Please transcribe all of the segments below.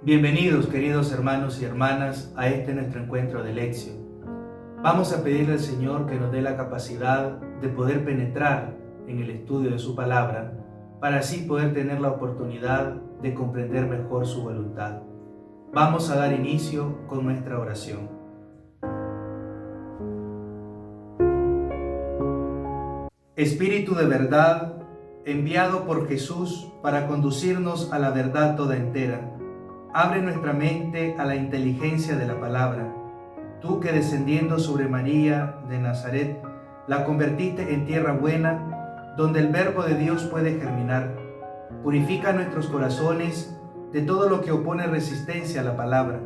Bienvenidos, queridos hermanos y hermanas, a este nuestro encuentro de lección. Vamos a pedirle al Señor que nos dé la capacidad de poder penetrar en el estudio de su palabra, para así poder tener la oportunidad de comprender mejor su voluntad. Vamos a dar inicio con nuestra oración. Espíritu de verdad, enviado por Jesús para conducirnos a la verdad toda entera, abre nuestra mente a la inteligencia de la palabra. Tú que descendiendo sobre María de Nazaret, la convertiste en tierra buena, donde el verbo de Dios puede germinar. Purifica nuestros corazones de todo lo que opone resistencia a la palabra.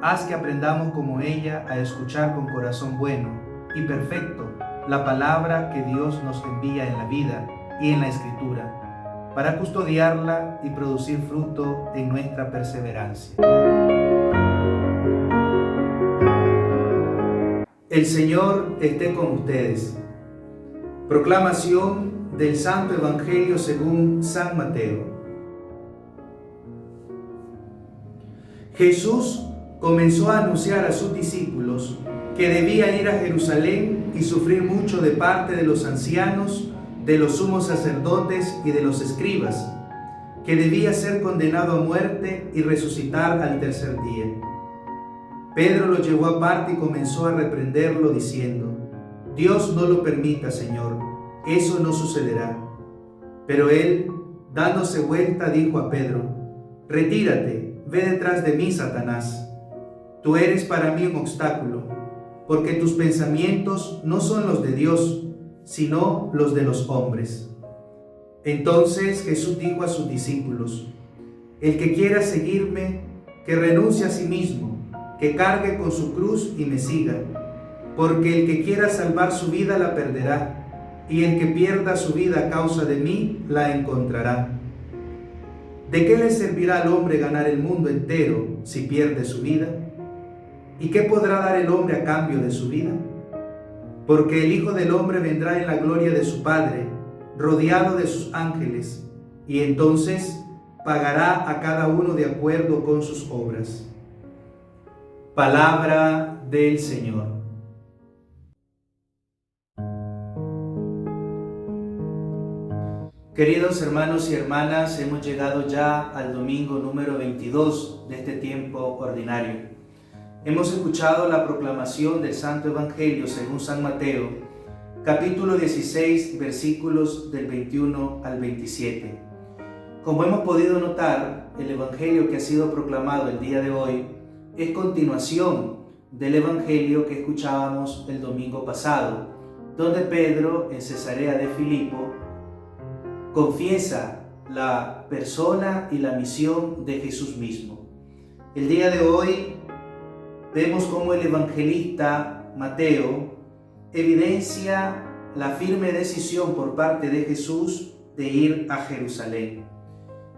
Haz que aprendamos como ella a escuchar con corazón bueno y perfecto la palabra que Dios nos envía en la vida y en la Escritura, para custodiarla y producir fruto en nuestra perseverancia. El Señor esté con ustedes. Proclamación del Santo Evangelio según San Mateo. Jesús comenzó a anunciar a sus discípulos que debían ir a Jerusalén y sufrir mucho de parte de los ancianos, de los sumos sacerdotes y de los escribas, que debía ser condenado a muerte y resucitar al tercer día. Pedro lo llevó aparte y comenzó a reprenderlo diciendo: Dios no lo permita, Señor, eso no sucederá. Pero él, dándose vuelta, dijo a Pedro: Retírate, ve detrás de mí, Satanás. Tú eres para mí un obstáculo, porque tus pensamientos no son los de Dios, sino los de los hombres. Entonces Jesús dijo a sus discípulos: El que quiera seguirme, que renuncie a sí mismo, que cargue con su cruz y me siga, porque el que quiera salvar su vida la perderá, y el que pierda su vida a causa de mí la encontrará. ¿De qué le servirá al hombre ganar el mundo entero si pierde su vida? ¿Y qué podrá dar el hombre a cambio de su vida? Porque el Hijo del Hombre vendrá en la gloria de su Padre, rodeado de sus ángeles, y entonces pagará a cada uno de acuerdo con sus obras. Palabra del Señor. Queridos hermanos y hermanas, hemos llegado ya al domingo número 22 de este tiempo ordinario. Hemos escuchado la proclamación del Santo Evangelio según San Mateo, capítulo 16, versículos del 21 al 27. Como hemos podido notar, el Evangelio que ha sido proclamado el día de hoy es continuación del Evangelio que escuchábamos el domingo pasado, donde Pedro, en Cesarea de Filipo, confiesa la persona y la misión de Jesús mismo. El día de hoy vemos cómo el evangelista Mateo evidencia la firme decisión por parte de Jesús de ir a Jerusalén.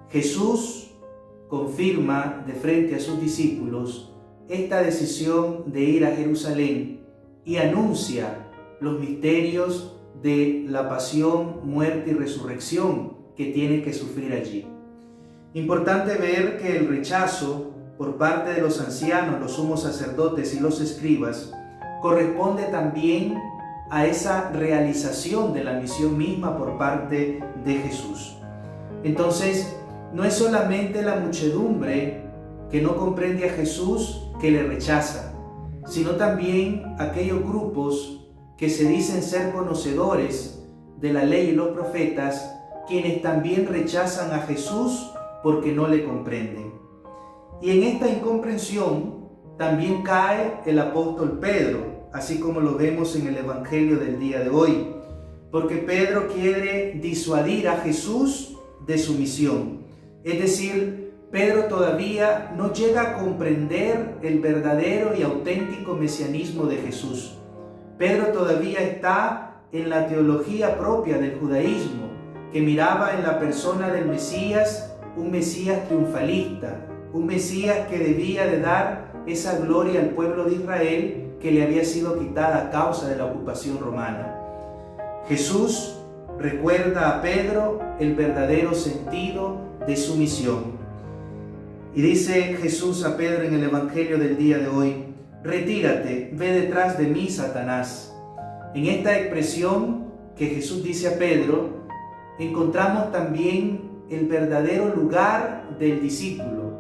Jesús confirma de frente a sus discípulos esta decisión de ir a Jerusalén y anuncia los misterios de la pasión, muerte y resurrección que tiene que sufrir allí. Importante ver que el rechazo por parte de los ancianos, los sumos sacerdotes y los escribas corresponde también a esa realización de la misión misma por parte de Jesús. Entonces, no es solamente la muchedumbre que no comprende a Jesús que le rechaza, sino también aquellos grupos que se dicen ser conocedores de la ley y los profetas, quienes también rechazan a Jesús porque no le comprenden. Y en esta incomprensión también cae el apóstol Pedro, así como lo vemos en el Evangelio del día de hoy, porque Pedro quiere disuadir a Jesús de su misión. Es decir, Pedro todavía no llega a comprender el verdadero y auténtico mesianismo de Jesús. Pedro todavía está en la teología propia del judaísmo, que miraba en la persona del Mesías un Mesías triunfalista, un Mesías que debía de dar esa gloria al pueblo de Israel que le había sido quitada a causa de la ocupación romana. Jesús recuerda a Pedro el verdadero sentido de su misión. Y dice Jesús a Pedro en el Evangelio del día de hoy: retírate, ve detrás de mí, Satanás. En esta expresión que Jesús dice a Pedro, encontramos también el verdadero lugar del discípulo,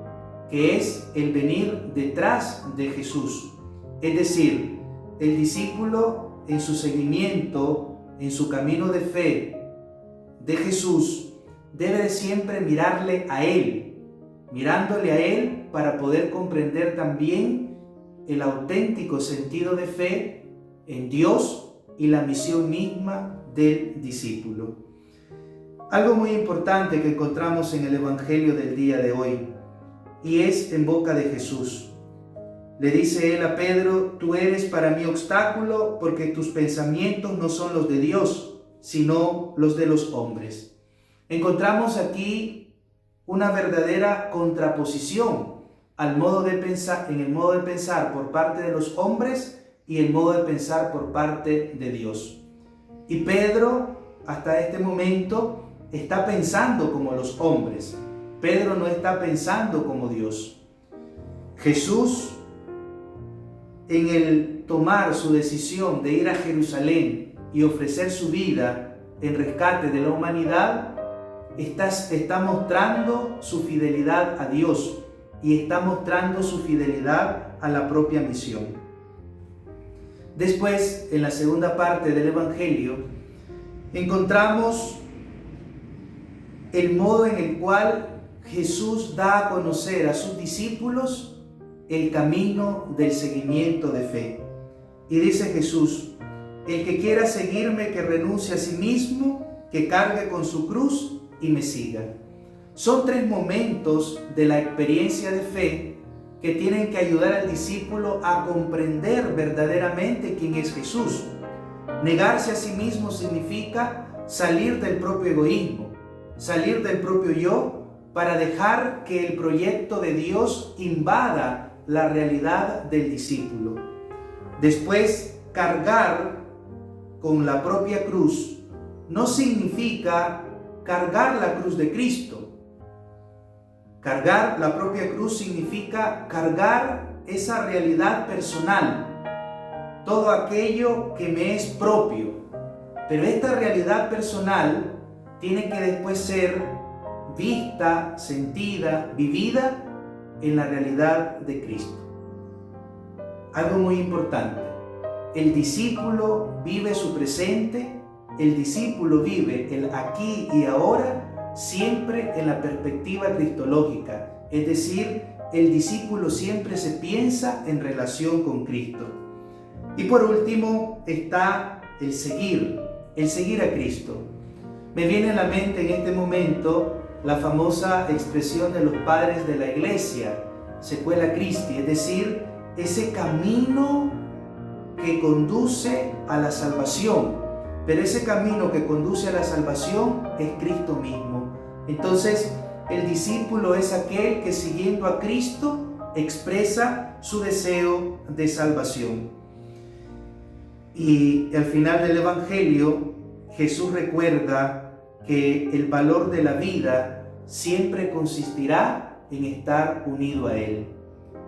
que es el venir detrás de Jesús. Es decir, el discípulo en su seguimiento, en su camino de fe de Jesús, debe de siempre mirarle a Él, mirándole a Él para poder comprender también el auténtico sentido de fe en Dios y la misión misma del discípulo. Algo muy importante que encontramos en el Evangelio del día de hoy, y es en boca de Jesús. Le dice él a Pedro: tú eres para mí obstáculo porque tus pensamientos no son los de Dios, sino los de los hombres. Encontramos aquí una verdadera contraposición al modo de pensar, en el modo de pensar por parte de los hombres y el modo de pensar por parte de Dios. Y Pedro, hasta este momento, está pensando como los hombres. Pedro no está pensando como Dios. Jesús, en el tomar su decisión de ir a Jerusalén y ofrecer su vida en rescate de la humanidad, está mostrando su fidelidad a Dios y está mostrando su fidelidad a la propia misión. Después, en la segunda parte del Evangelio, encontramos el modo en el cual Jesús da a conocer a sus discípulos el camino del seguimiento de fe. Y dice Jesús: el que quiera seguirme, que renuncie a sí mismo, que cargue con su cruz y me siga. Son tres momentos de la experiencia de fe que tienen que ayudar al discípulo a comprender verdaderamente quién es Jesús. Negarse a sí mismo significa salir del propio egoísmo, salir del propio yo, para dejar que el proyecto de Dios invada la realidad del discípulo. Después, cargar con la propia cruz no significa cargar la cruz de Cristo. Cargar la propia cruz significa cargar esa realidad personal, todo aquello que me es propio. Pero esta realidad personal tiene que después ser vista, sentida, vivida en la realidad de Cristo. Algo muy importante: el discípulo vive su presente, el discípulo vive el aquí y ahora, siempre en la perspectiva cristológica, es decir, el discípulo siempre se piensa en relación con Cristo. Y por último está el seguir a Cristo. Me viene a la mente en este momento la famosa expresión de los padres de la iglesia, Sequela Christi, es decir, ese camino que conduce a la salvación. Pero ese camino que conduce a la salvación es Cristo mismo. Entonces, el discípulo es aquel que, siguiendo a Cristo, expresa su deseo de salvación. Y al final del Evangelio, Jesús recuerda que el valor de la vida siempre consistirá en estar unido a Él.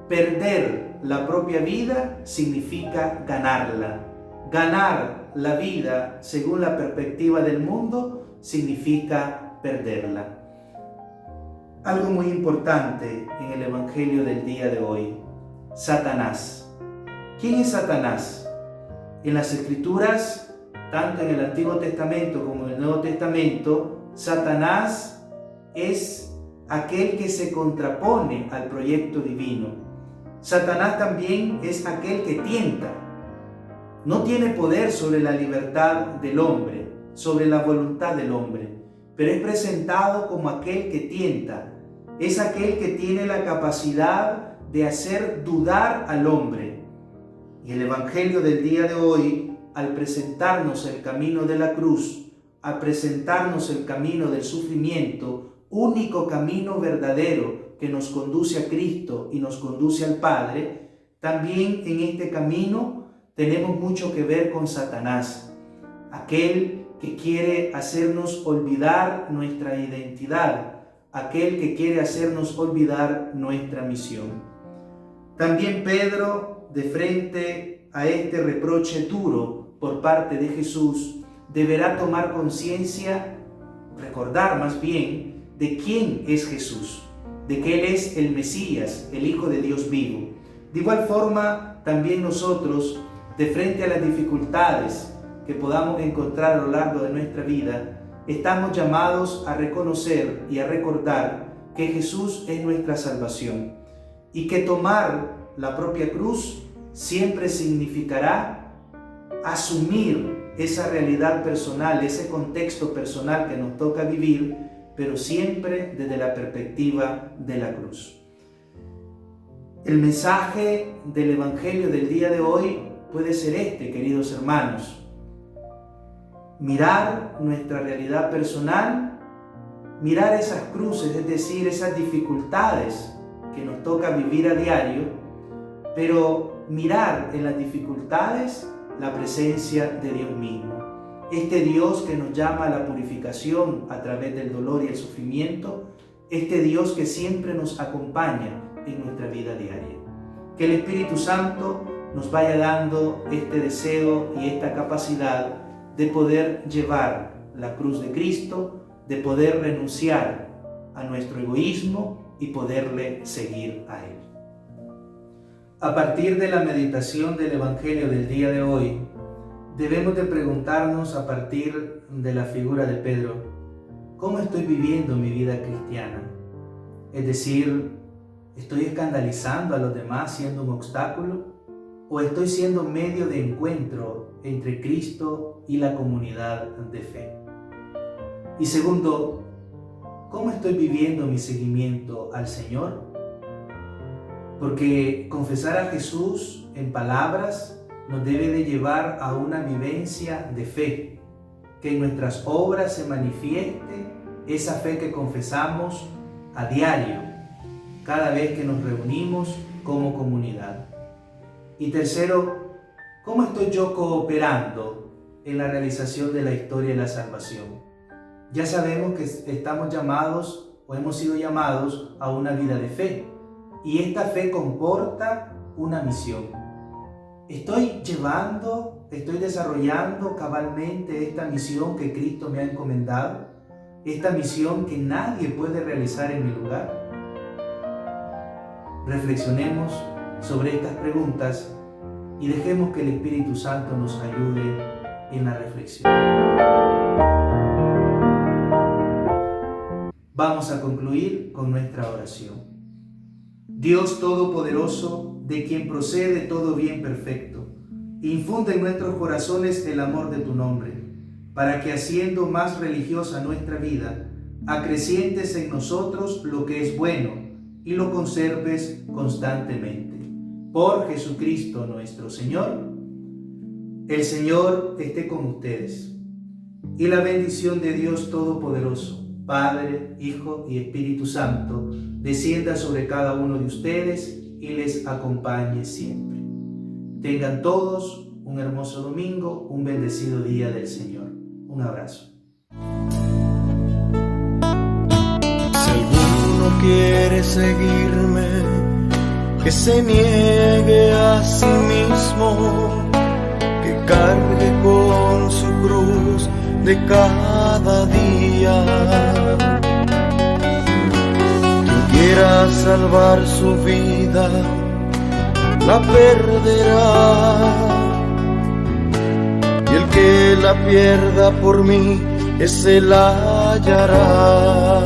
Perder la propia vida significa ganarla. Ganar la vida según la perspectiva del mundo significa perderla. Algo muy importante en el Evangelio del día de hoy: Satanás. ¿Quién es Satanás? En las Escrituras, tanto en el Antiguo Testamento como en el Nuevo Testamento, Satanás es aquel que se contrapone al proyecto divino. Satanás también es aquel que tienta. No tiene poder sobre la libertad del hombre, sobre la voluntad del hombre, pero es presentado como aquel que tienta. Es aquel que tiene la capacidad de hacer dudar al hombre. Y el Evangelio del día de hoy, al presentarnos el camino de la cruz, al presentarnos el camino del sufrimiento, único camino verdadero que nos conduce a Cristo y nos conduce al Padre, también en este camino tenemos mucho que ver con Satanás, aquel que quiere hacernos olvidar nuestra identidad, aquel que quiere hacernos olvidar nuestra misión. También Pedro, de frente a este reproche duro por parte de Jesús, deberá tomar conciencia, recordar más bien, de quién es Jesús, de que Él es el Mesías, el Hijo de Dios vivo. De igual forma, también nosotros, de frente a las dificultades que podamos encontrar a lo largo de nuestra vida, estamos llamados a reconocer y a recordar que Jesús es nuestra salvación y que tomar la propia cruz siempre significará asumir esa realidad personal, ese contexto personal que nos toca vivir, pero siempre desde la perspectiva de la cruz. El mensaje del Evangelio del día de hoy puede ser este, queridos hermanos: mirar nuestra realidad personal, mirar esas cruces, es decir, esas dificultades que nos toca vivir a diario, pero mirar en las dificultades la presencia de Dios mismo. Este Dios que nos llama a la purificación a través del dolor y el sufrimiento, este Dios que siempre nos acompaña en nuestra vida diaria. Que el Espíritu Santo nos vaya dando este deseo y esta capacidad de poder llevar la cruz de Cristo, de poder renunciar a nuestro egoísmo y poderle seguir a Él. A partir de la meditación del Evangelio del día de hoy, debemos de preguntarnos a partir de la figura de Pedro: ¿cómo estoy viviendo mi vida cristiana? Es decir, ¿estoy escandalizando a los demás siendo un obstáculo? ¿O estoy siendo medio de encuentro entre Cristo y la comunidad de fe? Y segundo, ¿cómo estoy viviendo mi seguimiento al Señor? Porque confesar a Jesús en palabras nos debe de llevar a una vivencia de fe, que en nuestras obras se manifieste esa fe que confesamos a diario, cada vez que nos reunimos como comunidad. Y tercero, ¿cómo estoy yo cooperando en la realización de la historia de la salvación? Ya sabemos que estamos llamados o hemos sido llamados a una vida de fe, y esta fe comporta una misión. ¿Estoy desarrollando cabalmente esta misión que Cristo me ha encomendado? Esta misión que nadie puede realizar en mi lugar. Reflexionemos sobre estas preguntas y dejemos que el Espíritu Santo nos ayude en la reflexión. Vamos a concluir con nuestra oración. Dios Todopoderoso, de quien procede todo bien perfecto, infunde en nuestros corazones el amor de tu nombre, para que, haciendo más religiosa nuestra vida, acrecientes en nosotros lo que es bueno y lo conserves constantemente. Por Jesucristo nuestro Señor. El Señor esté con ustedes, y la bendición de Dios Todopoderoso, Padre, Hijo y Espíritu Santo, descienda sobre cada uno de ustedes y les acompañe siempre. Tengan todos un hermoso domingo, un bendecido día del Señor. Un abrazo. Si alguno quiere seguirme, que se niegue a sí mismo, que cargue con su cruz de cada día. Quien quiera salvar su vida, la perderá, y el que la pierda por mí, ese la hallará.